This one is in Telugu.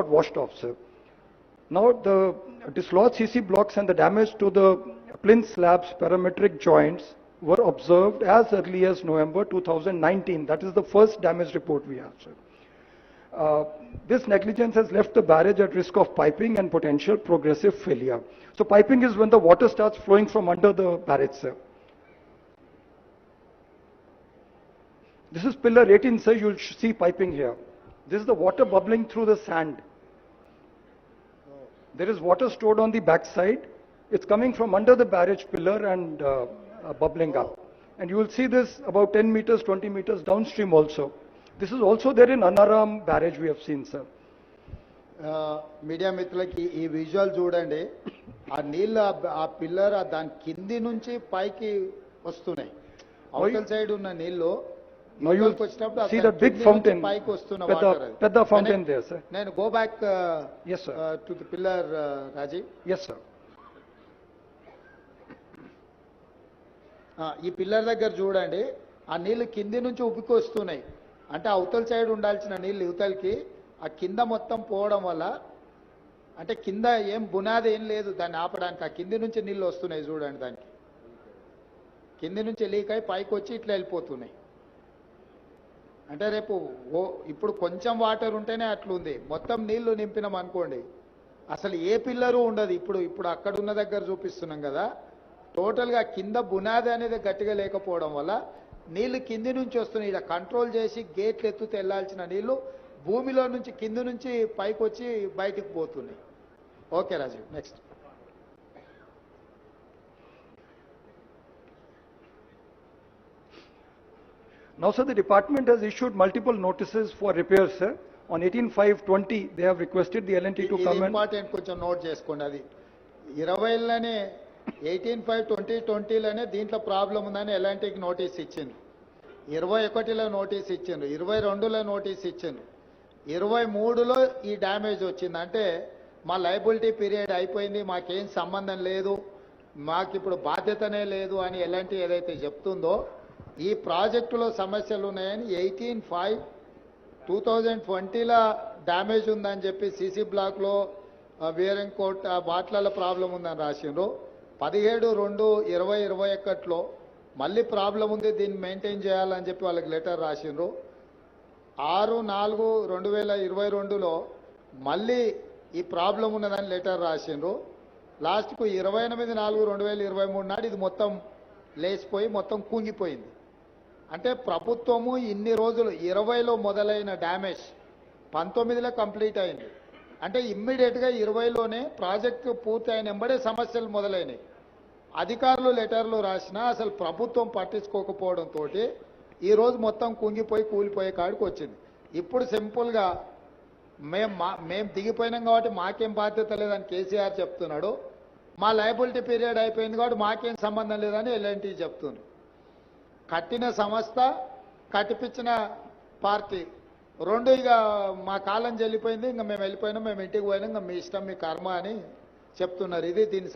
got washed off, sir. Now, the dislodged CC blocks and the damage to the plinth slabs parametric joints were observed as early as November 2019. That is the first damage report we have, sir. This negligence has left the barrage at risk of piping and potential progressive failure. So piping is when the water starts flowing from under the barrage, sir. This is pillar 18, sir. You'll see piping here. This is the water bubbling through the sand. There is water stored on the back side. It's coming from under the barrage pillar and bubbling up. And you will see this about 10 meters, 20 meters downstream also. This is also there in Anaram barrage we have seen, sir. Media మిత్రులకి ఈ విజువల్ చూడండి. ఆ నీళ్ళు ఆ పిల్లర్ దాని కింది నుంచి పైకి వస్తున్నాయి. అవతల సైడ్ ఉన్న నీళ్ళు వచ్చినప్పుడు see the big fountain పైకి వస్తున్న వాటర్. పెద్ద fountain there, sir. నేను go back yes sir to the pillar, Rajiv. yes sir. ఈ పిల్లర్ దగ్గర చూడండి, ఆ నీళ్లు కింది నుంచి ఉబ్బికి వస్తున్నాయి. అంటే అవతల సైడ్ ఉండాల్సిన నీళ్ళు యువతలకి ఆ కింద మొత్తం పోవడం వల్ల, అంటే కింద ఏం బునాది ఏం లేదు దాన్ని ఆపడానికి. ఆ కింది నుంచి నీళ్ళు వస్తున్నాయి చూడండి, దానికి కింది నుంచి లీక్ అయి పైకి వచ్చి ఇట్లా వెళ్ళిపోతున్నాయి. అంటే రేపు ఇప్పుడు కొంచెం వాటర్ ఉంటేనే అట్లుంది. మొత్తం నీళ్లు నింపినాం అనుకోండి, అసలు ఏ పిల్లరు ఉండదు. ఇప్పుడు అక్కడ ఉన్న దగ్గర చూపిస్తున్నాం కదా, టోటల్గా కింద బునాది అనేది గట్టిగా లేకపోవడం వల్ల నీళ్లు కింది నుంచి వస్తున్నాయి. ఇలా కంట్రోల్ చేసి గేట్లు ఎత్తుతూ వెళ్లాల్సిన నీళ్లు భూమిలో నుంచి కింది నుంచి పైకి వచ్చి బయటికి పోతున్నాయి. Okay Rajiv, next. Now, sir, the department has issued multiple notices for repairs, sir. On 18/5/20, they have requested the L&T to come and... important, కొంచెం నోట్ చేసుకోండి. అది 20లోనే 18/5/2020లోనే దీంట్లో ప్రాబ్లం ఉందని L&Tకి నోటీస్ ఇచ్చింది. 21లో నోటీస్ ఇచ్చిండ్రు, 22లో నోటీస్ ఇచ్చిండ్రు, 23లో ఈ డ్యామేజ్ వచ్చింది. అంటే మా లయబిలిటీ పీరియడ్ అయిపోయింది, మాకేం సంబంధం లేదు, మాకు ఇప్పుడు బాధ్యతనే లేదు అని L&T ఏదైతే చెప్తుందో, ఈ ప్రాజెక్టులో సమస్యలు ఉన్నాయని 18/5/2020లో డ్యామేజ్ ఉందని చెప్పి సీసీ బ్లాక్లో వేరింగ్ కోట్ వాట్లలో ప్రాబ్లం ఉందని రాసిండ్రు. 17/2/2021లో మళ్ళీ ప్రాబ్లం ఉంది, దీన్ని మెయింటైన్ చేయాలని చెప్పి వాళ్ళకి లెటర్ రాసిండ్రు. 6/4/2022లో మళ్ళీ ఈ ప్రాబ్లం ఉన్నదని లెటర్ రాసిండ్రు. లాస్ట్కు 28/4/2023 నాడు ఇది మొత్తం లేచిపోయి మొత్తం కుంగిపోయింది. అంటే ప్రభుత్వము ఇన్ని రోజులు 20లో మొదలైన డ్యామేజ్ 19లో కంప్లీట్ అయింది. అంటే ఇమ్మీడియట్గా 20లోనే ప్రాజెక్టు పూర్తి అయిన వెంబడే సమస్యలు మొదలైనవి. అధికారులు లెటర్లు రాసినా అసలు ప్రభుత్వం పట్టించుకోకపోవడంతో ఈరోజు మొత్తం కుంగిపోయి కూలిపోయే కాడికి వచ్చింది. ఇప్పుడు సింపుల్గా మేము దిగిపోయినాం కాబట్టి మాకేం బాధ్యత లేదని కేసీఆర్ చెప్తున్నాడు, మా లయబిలిటీ పీరియడ్ అయిపోయింది కాబట్టి మాకేం సంబంధం లేదని L&T చెప్తుంది. కట్టిన సంస్థ, కట్టిపించిన పార్టీ రెండు ఇక మా కాలం చెల్లిపోయింది, ఇంకా మేము వెళ్ళిపోయినాం, మేము ఇంటికి పోయినాం, ఇంకా మీ ఇష్టం మీ కర్మ అని చెప్తున్నారు. ఇది దీని